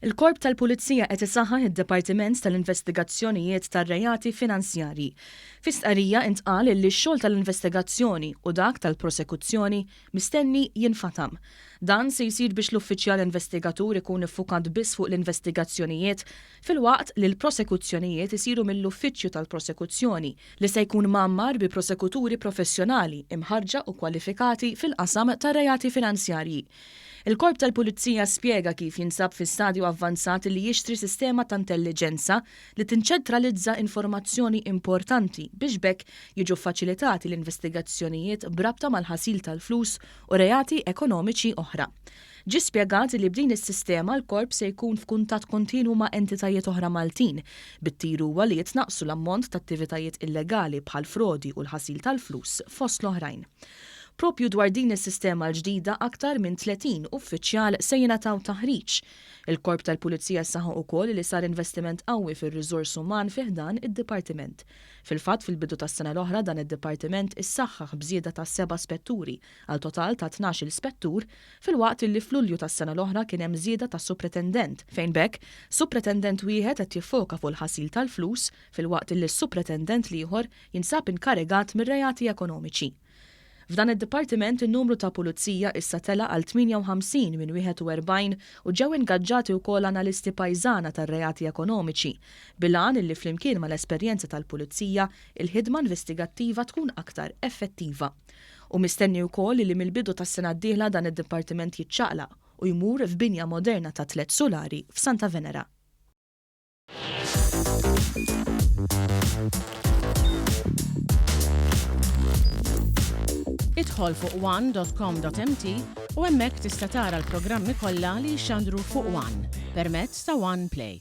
Il-Korp tal-Pulizija qed isaħħaħ id-Dipartiment tal-Investigazzjonijiet tar-Rejati Finanzjarji. Fi stqarrija intqal li x-xogħol tal-investigazzjoni u dak tal-prosekuzzjoni mistenni jinfatam. Dan se jsir biex l-uffiċjal investigatur ikun iffukat biss fuq l-investigazzjonijiet filwaqt li l-prosekuzzjonijiet isiru mill-uffiċċju tal-prosekuzzjoni li se jkun mgħammar bi prosekuturi professjonali imħarġa u kwalifikati fil-qasam tar-rejati finanzjarji. Il-Korp tal-Pulizija spjega kif jinsab fi stadju avvanzat li jixtri sistema ta' intelligenza li tinċentralizza informazzjoni importanti biex bekk jiġu faċilitati l-investigazzjonijiet brabta mal-ħasil tal-flus u rejati ekonomiċi oħra. Ġi spjegat li b'din is-sistema l-Korp se jkun f'kuntatt kontinwu ma' entitajiet oħra Maltin, bit-tir huwa li jitnaqsu l-ammont ta' attivitajiet illegali bħal frodi u l-ħasil tal-flus fost l-oħrajn. Propju dwar din is-sistema l-ġdida aktar minn 30 uffiċjal se jingħataw taħriġ. Il-Korp tal-Pulizija saħħu wkoll li sar investiment qawwi fir-riżors uman fih dan id-dipartiment. Fil-fatt fil-bidu tas-sena l-oħra dan id-dipartiment issaħħaħ bżieda ta' 7 spetturi għal total ta' 12 spettur filwaqt li f'Lulju tas-sena l-oħra kien hemm żieda ta' supretendent fejn bekk supretendent wieħed qed jiffoka fuq il-ħasil tal-flus filwaqt li s-supretendent ieħor jinsab inkarigat mir-rejati ekonomiċi. F'dan id-dipartiment in-numru ta' pulizija issa tela għal 58 minn 41 u ġew ingaġġati wkoll analisti pajżana tar-rejati ekonomiċi, bil-għan illi flimkien mal-esperjenza tal-pulizija il-ħidma investigattiva tkun aktar effettiva. U mistenni wkoll li mill-bidu tas-sena d-dieħla dan id-dipartiment jiċċaqlaq u jmur f'binja moderna ta' 3 solari f'Santa Venera. Idħol fuq one.com.mt u hemmhekk tista' tara l-programmi kollha li jxandru fuq One permezz ta' One Play.